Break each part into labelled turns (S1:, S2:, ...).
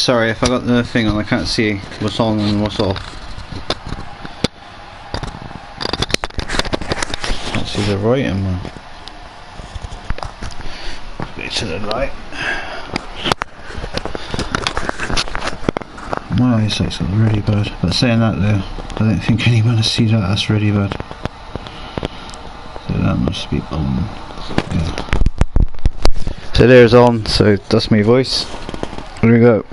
S1: Sorry if I got the thing on, I can't see what's on and what's off. Can't see the writing, man. Go to the light. My eyesight's really bad, but saying that though, I don't think anyone will see that, that's really bad. So that must be on. Yeah. So there's on, so that's my voice. Here we go.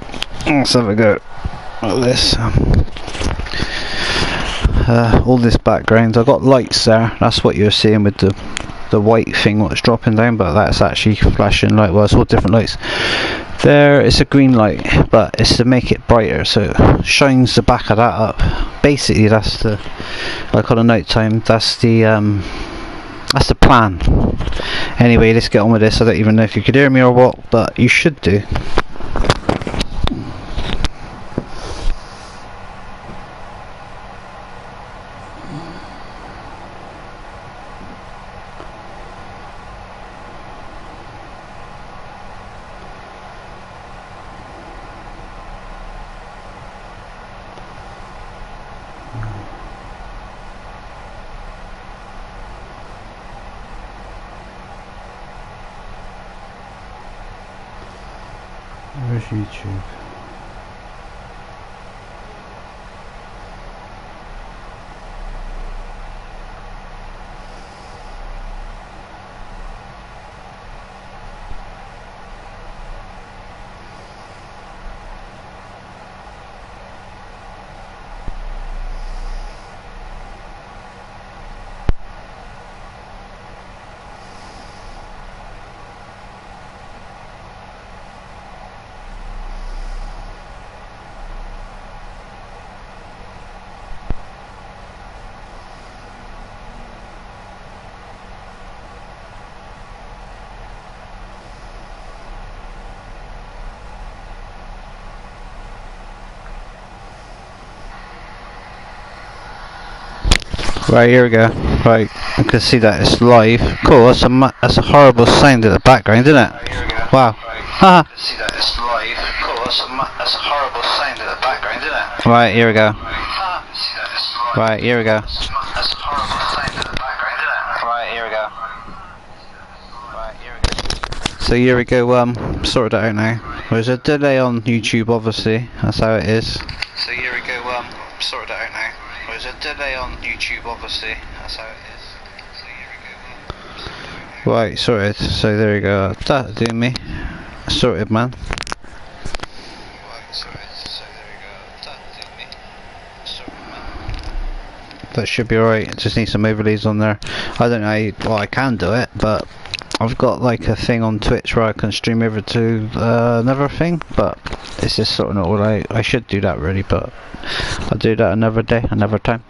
S1: Let's have a go at this. All this background, I've got lights there, that's what you're seeing with the white thing what's dropping down, but that's actually flashing light. Well, it's all different lights. There it's a green light, but it's to make it brighter, so it shines the back of that up. Basically that's the, like on a night time, that's the plan. Anyway, let's get on with this. I don't even know if you could hear me or what, but you should do. Where's YouTube? Right, here we go. Right, I can see that it's live. Cool, that's a horrible sound in the background, isn't it? Right, here we go. Wow. Haha. I can see that it's live. Cool, that's a horrible sound in the background, isn't it? Right, here we go. Right, here we go. That's a horrible sound in the background, isn't it? Right, here we go. Right, here we go. So here we go, sorted it out now. There's a delay on YouTube, obviously. That's how it is. So here we go, sorted it out now. There's a delay on YouTube, obviously. That's how it is. So here we go. Right, sorted. So there we go. That'll do me. Sorted, man. Right, sorted. So there we go. That'll do me. Sorted, man. That should be alright. Just need some overlays on there. I don't know. Well, I can do it, but I've got like a thing on Twitch where I can stream over to another thing, but it's just sort of not all I should do that really, but I'll do that another day, another time.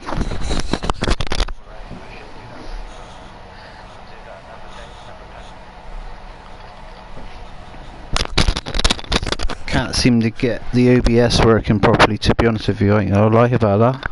S1: Can't seem to get the OBS working properly, to be honest with you, I ain't gonna lie about that.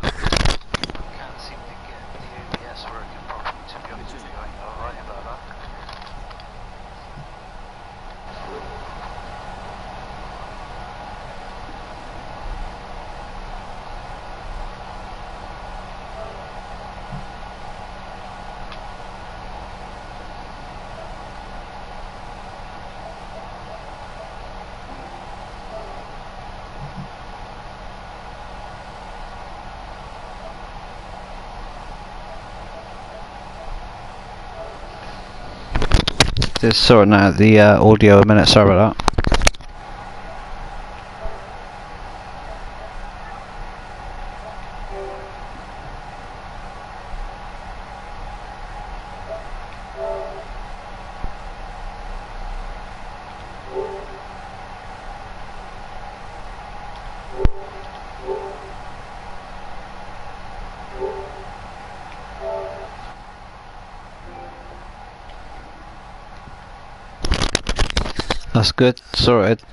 S1: Just sorting out the audio a minute, sorry about that. That's good, sorted.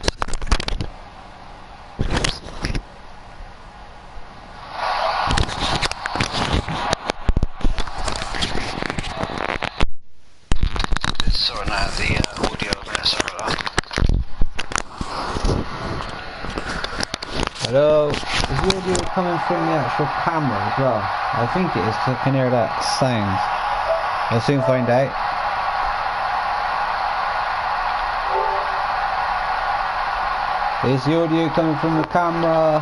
S1: Sorting out the audio a minute, sorry about that. coming from the actual camera as well? I think it is, because I can hear that sound. I'll soon find out. Is the audio coming from the camera?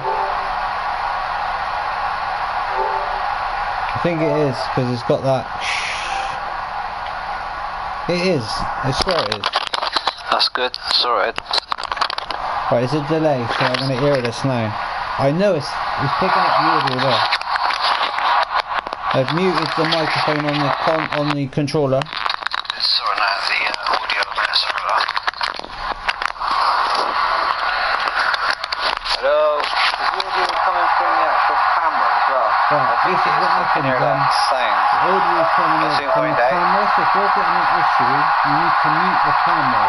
S1: I think it is, because it's got that. It is. I swear it is.
S2: That's good. Sorted.
S1: Right, it's a delay, so I'm going to hear this now. I know it's picking up the audio there. I've muted the microphone on the controller.
S2: It's sorting out the audio a bit. Sorry about that. Hello. Is the audio coming from the actual camera as well?
S1: Right, basically what happens,
S2: hear that sound.
S1: the audio is coming out from the camera, so if you're getting an issue, you need to mute the camera.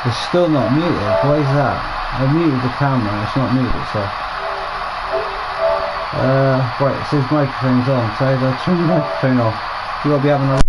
S1: It's still not muted. Why is that? I muted the camera and it's not muted, so. Right, it says microphone's on, so I'll turn the microphone off. You gotta be having a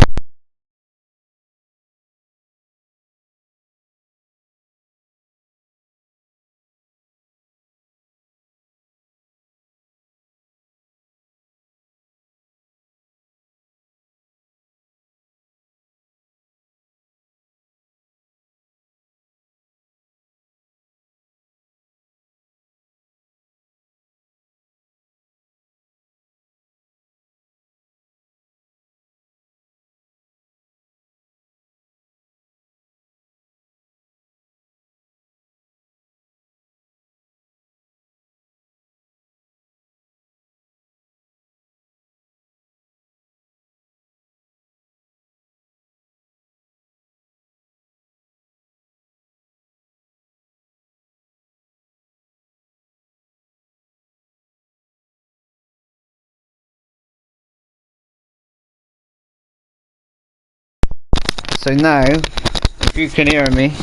S1: So now, if you can hear me,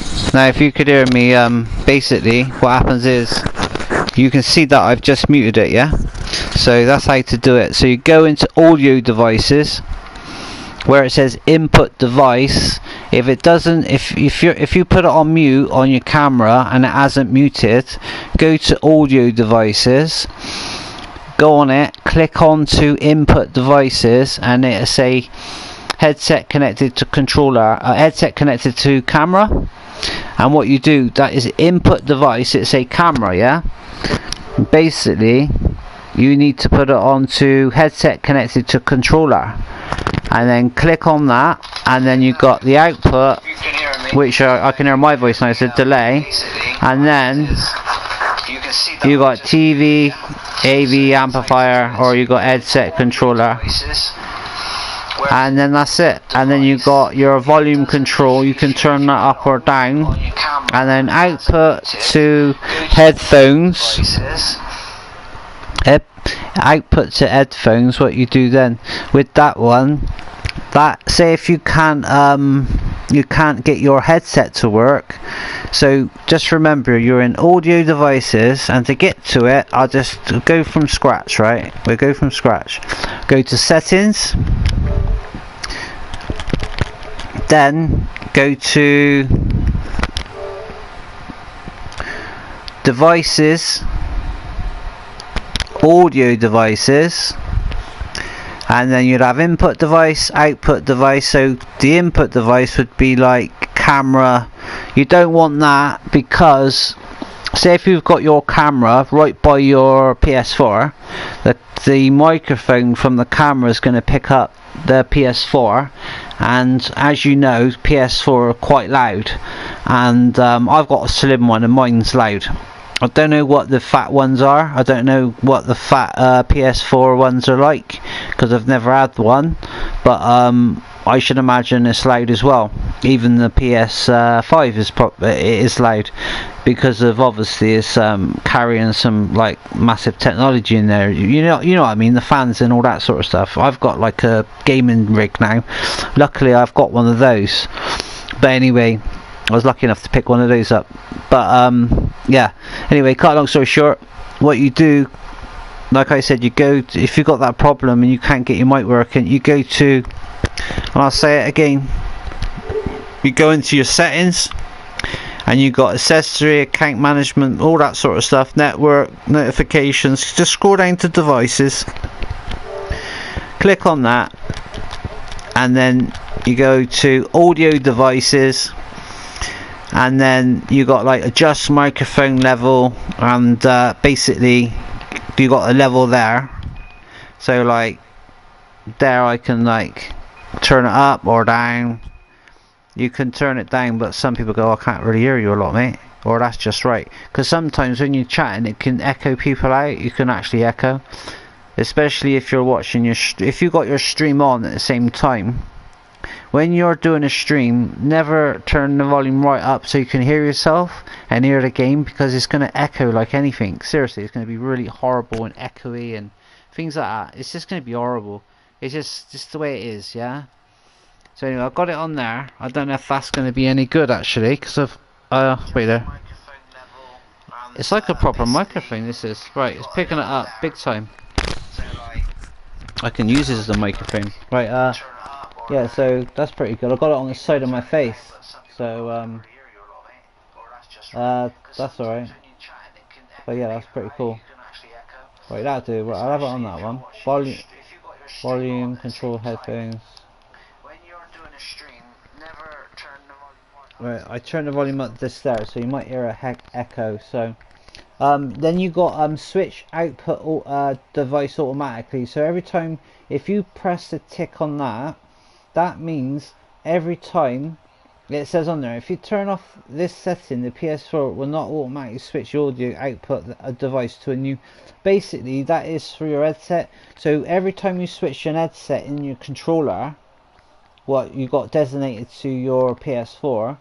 S1: basically what happens is you can see that I've just muted it, yeah? So that's how to do it. So you go into audio devices where it says input device. If it doesn't, if you put it on mute on your camera and it hasn't muted, go to audio devices, go on it, click on to input devices, and it'll say headset connected to controller, headset connected to camera. And what you do, that is input device, it's a camera, yeah? Basically you need to put it onto headset connected to controller, and then click on that, and then you've got the output, which I can hear my voice now, it's a delay, and then you got TV, AV amplifier, or you got headset controller, and then that's it. And then you got your volume control, you can turn that up or down, and then output to headphones, output to headphones, what you do then with that one, that say if you can't get your headset to work, so just remember you're in audio devices, and to get to it I'll just go from scratch, right? We'll go from scratch. Go to settings, then go to devices, audio devices, and then you'd have input device, output device. So the input device would be like camera. You don't want that, because say if you've got your camera right by your PS4, the microphone from the camera is going to pick up the PS4, and as you know, PS4 are quite loud, and I've got a slim one and mine's loud. I don't know what the fat ones are. I don't know what the fat PS4 ones are like, because I've never had one, but I should imagine it's loud as well. Even the PS5 is loud, because of obviously it's carrying some like massive technology in there. You know what I mean, the fans and all that sort of stuff. I've got like a gaming rig now. Luckily I've got one of those. But anyway, I was lucky enough to pick one of those up. But yeah, anyway, cut a long story short, what you do, like I said, you go to, if you've got that problem and you can't get your mic working, you go to, and I'll say it again, you go into your settings, and you got accessory, account management, all that sort of stuff, network, notifications. Just scroll down to devices, click on that, and then you go to audio devices, and then you got like adjust microphone level, and basically you got a level there. So like there I can like turn it up or down. You can turn it down, but some people go, I can't really hear you a lot, mate, or that's just right, because sometimes when you're chatting it can echo people out. You can actually echo, especially if you're watching if you got your stream on at the same time. When you're doing a stream, never turn the volume right up so you can hear yourself and hear the game, because it's going to echo like anything. Seriously, it's going to be really horrible and echoey and things like that. It's just going to be horrible. It's just the way it is, yeah? So anyway, I've got it on there. I don't know if that's going to be any good actually, because of wait there. It's like a proper microphone, this is. Right, it's picking it up big time. I can use this as a microphone. Right, yeah, so that's pretty good. I've got it on the side of my face, so that's alright. But yeah, that's pretty cool. Right, that'll do. Right, I'll have it on that one. Volume control headphones. Right, I turn the volume up this there, so you might hear a echo. So then you got switch output device automatically. So every time, if you press the tick on that, that means every time it says on there, if you turn off this setting, the PS4 will not automatically switch your audio output device to a new. Basically, that is for your headset. So every time you switch an headset in your controller, what you got designated to your PS4,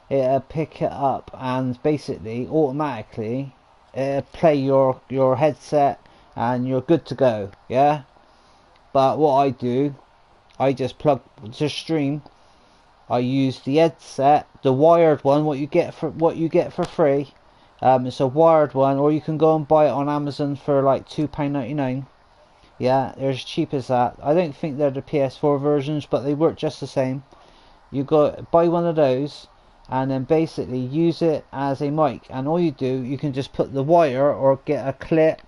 S1: it'll pick it up and basically automatically play your headset, and you're good to go. Yeah. But what I do, I just plug to stream. I use the headset, the wired one. What you get for free. It's a wired one, or you can go and buy it on Amazon for like £2.99. Yeah, they're as cheap as that. I don't think they're the PS4 versions, but they work just the same. You go buy one of those, and then basically use it as a mic. And all you do, you can just put the wire or get a clip.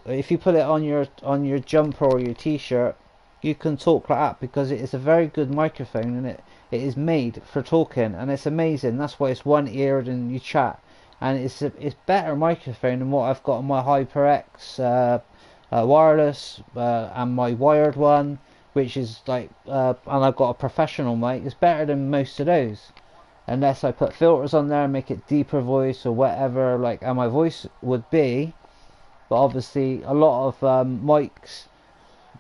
S1: If you put it on your jumper or your t-shirt, you can talk like that, because it is a very good microphone, and it is made for talking, and it's amazing. That's why it's one-eared and you chat, and it's better microphone than what I've got on my HyperX wireless and my wired one, which is like and I've got a professional mic. It's better than most of those, unless I put filters on there and make it deeper voice or whatever, like how my voice would be. But obviously a lot of mics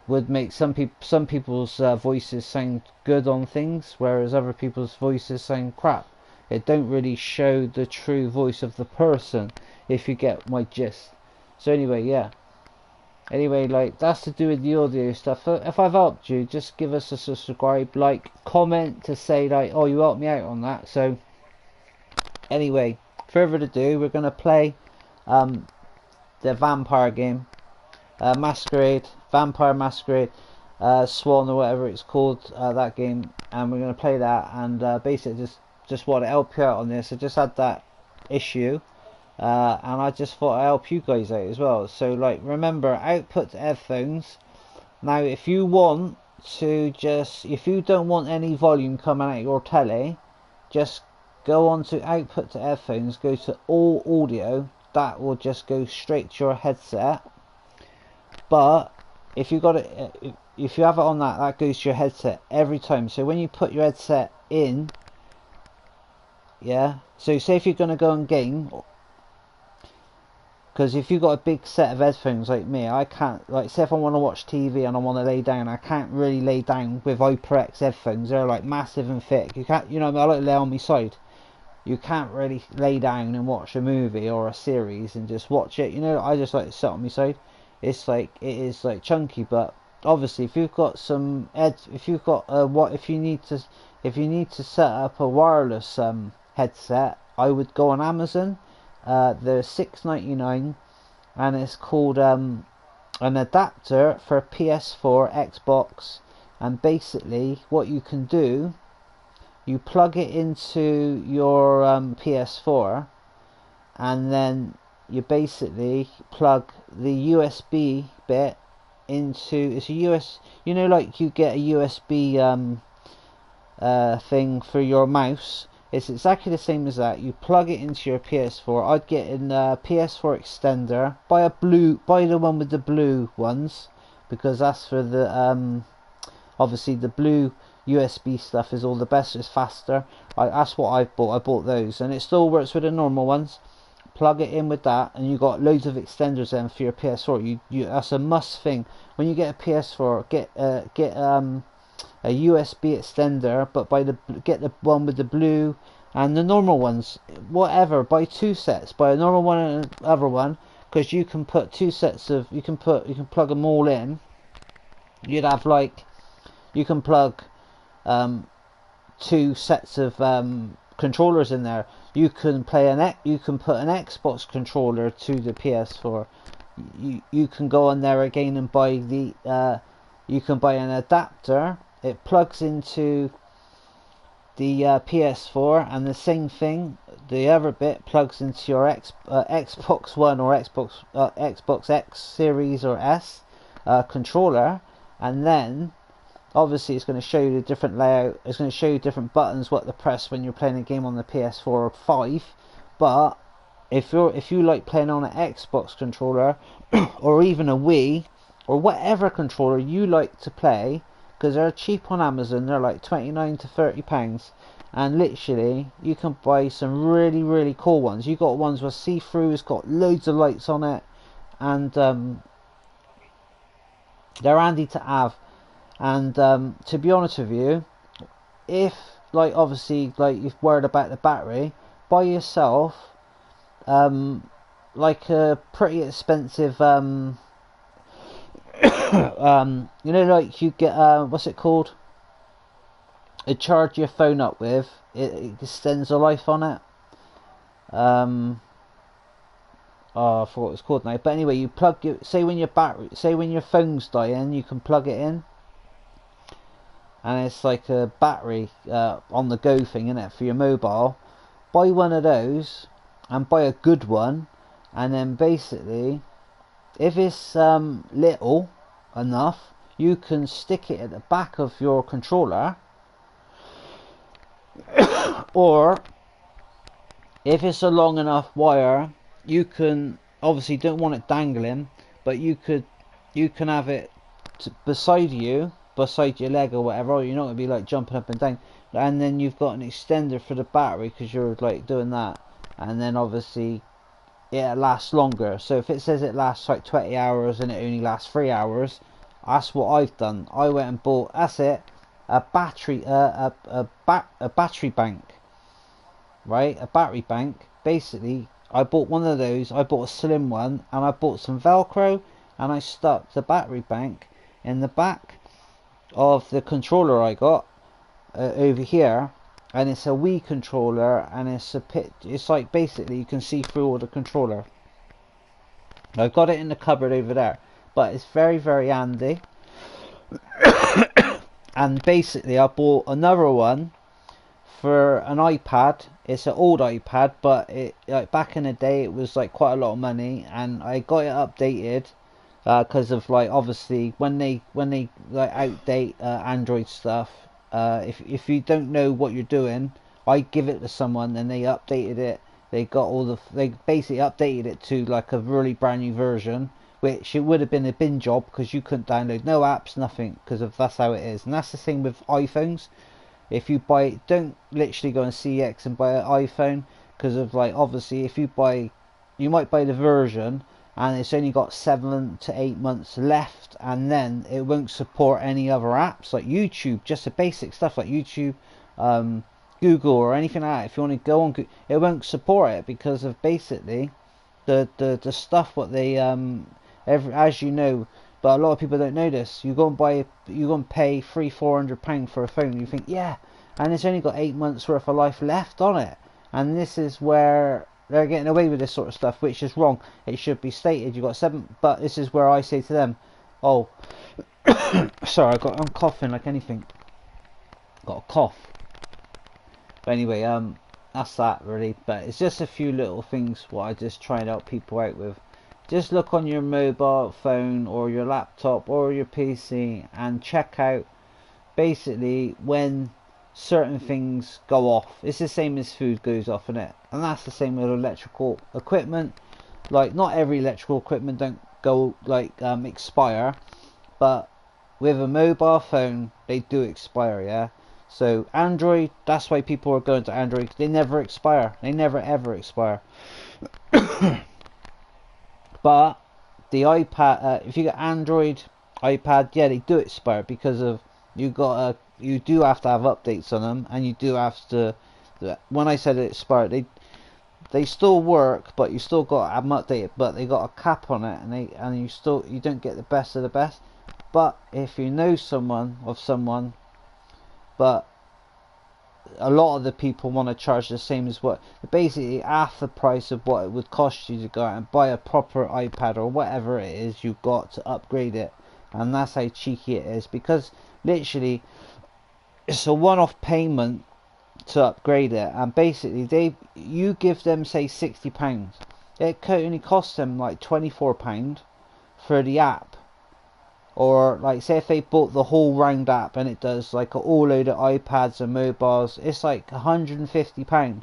S1: would make some people's voices sound good on things, whereas other people's voices sound crap. It don't really show the true voice of the person, if you get my gist. So anyway, yeah, Anyway, like, that's to do with the audio stuff. If I've helped you, just give us a subscribe, like, comment to say, like, oh, you helped me out on that. So anyway, further ado, we're going to play the vampire game, Masquerade, Vampire Masquerade, Swan or whatever it's called, that game, and we're going to play that. And basically just want to help you out on this. I just had that issue, and I just thought I'd help you guys out as well. So, like, remember, output to headphones. Now, if you want to if you don't want any volume coming out of your telly, just go on to output to headphones, go to all audio. That will just go straight to your headset. But if you got it, if you have it on that goes to your headset every time. So when you put your headset in, yeah. So say if you're gonna go and game, because if you've got a big set of headphones like me, I can't, like, say if I want to watch TV and I want to lay down, I can't really lay down with HyperX headphones. They're like massive and thick. You can't, you know, I like to lay on my side. You can't really lay down and watch a movie or a series and just watch it. You know, I just like to sit on my side. It's like, it is like chunky, but obviously if you've got some if you've got if you need to set up a wireless headset, I would go on Amazon. They're $6.99, and it's called an adapter for PS4, Xbox. And basically what you can do, you plug it into your PS4, and then you basically plug the USB bit into, it's a you know, like you get a USB thing for your mouse. It's exactly the same as that. You plug it into your PS4. I'd get in a PS4 extender. Buy the one with the blue ones, because that's for the obviously the blue USB stuff is all the best. It's faster. That's what I bought. I bought those, and it still works with the normal ones. Plug it in with that, and you got loads of extenders then for your PS4. You that's a must thing when you get a PS4. Get a USB extender, but get the one with the blue and the normal ones. Whatever, buy two sets. Buy a normal one and another one, because you can put two sets of, you can plug them all in. You'd have, like, you can plug two sets of controllers in there. You can put an Xbox controller to the PS4. You can go on there again and buy the you can buy an adapter. It plugs into the PS4, and the same thing, the other bit plugs into your Xbox One or Xbox X Series or S controller. And then obviously it's going to show you the different layout. It's going to show you different buttons what to press when you're playing a game on the PS4 or 5. But if you like playing on an Xbox controller or even a Wii or whatever controller you like to play, because they're cheap on Amazon, they're like £29 to £30, and literally you can buy some really, really cool ones. You got ones with see-through, it's got loads of lights on it, and they're handy to have. And to be honest with you, if, like, obviously, like, you're worried about the battery, buy yourself like a pretty expensive you know, like, you get what's it called, to charge your phone up with. It extends the life on it. Oh, I forgot what it's called now. But anyway, you plug your, say when your phone's dying, you can plug it in, and it's like a battery on the go thing, innit, for your mobile. Buy one of those, and buy a good one, and then basically, if it's little enough, you can stick it at the back of your controller. Or if it's a long enough wire, you can, obviously don't want it dangling, but you can have it beside your leg or whatever. You're not going to be like jumping up and down, and then you've got an extender for the battery, because you're like doing that, and then obviously it lasts longer. So if it says it lasts like 20 hours and it only lasts 3 hours, that's what I've done. I went and bought, that's it, a battery battery bank, right? A battery bank. Basically, I bought one of those. I bought a slim one, and I bought some Velcro, and I stuck the battery bank in the back of the controller I got over here, and it's a Wii controller, and it's like basically you can see through all the controller. I've got it in the cupboard over there, but it's very, very handy. And basically I bought another one for an iPad. It's an old iPad, but it like back in the day it was like quite a lot of money, and I got it updated because of like obviously when they like outdate Android stuff. If you don't know what you're doing, I give it to someone and they updated it. They basically updated it to like a really brand new version, which it would have been a bin job because you couldn't download no apps, nothing, because of that's how it is. And that's the thing with iPhones. If you buy, don't literally go on CX and buy an iPhone, because of like obviously if you might buy the version and it's only got 7 to 8 months left, and then it won't support any other apps like YouTube, just the basic stuff like YouTube, Google or anything like that. If you want to go on Google, it won't support it because of basically the stuff what they as you know, but a lot of people don't know this. You go and pay £300-400 for a phone, and you think yeah, and it's only got 8 months worth of life left on it. And this is where they're getting away with this sort of stuff, which is wrong. It should be stated you got 7, but this is where I say to them, oh sorry, I'm coughing like anything, got a cough. But anyway, that's that really. But it's just a few little things what I just try and help people out with. Just look on your mobile phone or your laptop or your PC and check out basically when certain things go off. It's the same as food goes off in it, and that's the same with electrical equipment. Like not every electrical equipment don't go like expire, but with a mobile phone they do expire, yeah. So Android, that's why people are going to Android. They never expire. They never ever expire. But the iPad, if you get Android iPad, yeah, they do expire because of you do have to have updates on them, and you do have to. When I said it expired, they still work, but you still got to have them updated. But they got a cap on it, and you don't get the best of the best. But if you know someone, but a lot of the people want to charge the same as what basically half the price of what it would cost you to go out and buy a proper iPad or whatever it is you've got to upgrade it. And that's how cheeky it is, because literally it's a one-off payment to upgrade it, and basically you give them say £60, it only costs them like £24 for the app. Or like say if they bought the whole round app and it does like all load of iPads and mobiles, it's like £150.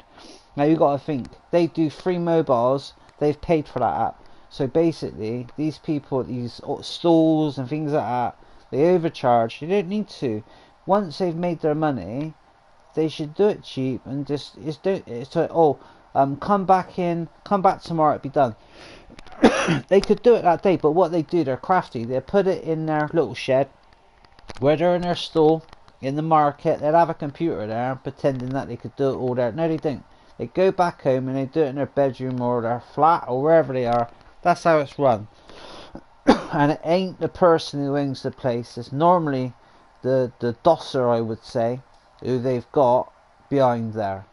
S1: Now you got to think, they do 3 mobiles, they've paid for that app. So basically these people, these stalls and things like that, they overcharge. You don't need to. Once they've made their money, they should do it cheap and just come back tomorrow, it'll be done. They could do it that day, but what they do, they're crafty. They put it in their little shed where they're in their stall in the market. They'd have a computer there pretending that they could do it all there. No, they don't. They go back home and they do it in their bedroom or their flat or wherever they are. That's how it's run. And it ain't the person who owns the place. It's normally the dosser, I would say, who they've got behind there.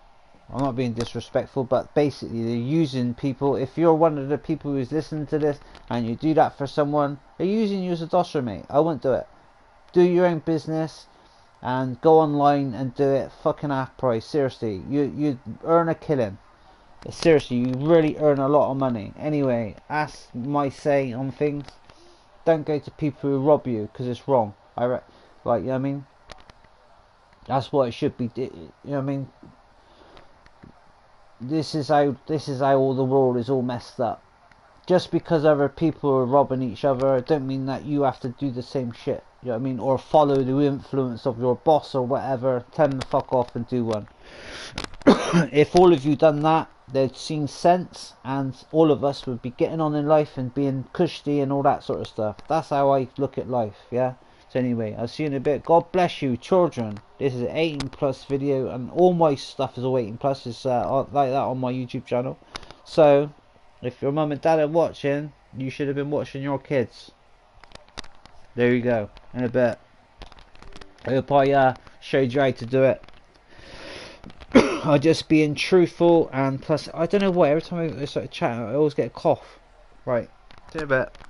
S1: I'm not being disrespectful, but basically they're using people. If you're one of the people who's listening to this and you do that for someone, they're using you as a dosser, mate. I wouldn't do it. Do your own business and go online and do it fucking half price. Seriously, you earn a killing. Seriously, you really earn a lot of money. Anyway, that's my say on things. Don't go to people who rob you, because it's wrong. You know what I mean? That's what it should be. You know what I mean? This is how all the world is all messed up. Just because other people are robbing each other, don't mean that you have to do the same shit. You know what I mean? Or follow the influence of your boss or whatever. Tell them to fuck off and do one. If all of you done that, they'd seen sense, and all of us would be getting on in life and being cushy and all that sort of stuff. That's how I look at life, yeah? So anyway, I'll see you in a bit. God bless you, children. This is an 18+ video, and all my stuff is all 18+. It's like that on my YouTube channel. So if your mum and dad are watching, you should have been watching your kids. There you go. In a bit. I hope I showed you how to do it. I'm just being truthful, and plus I don't know why every time I start chatting I always get a cough. Right. See you in a bit.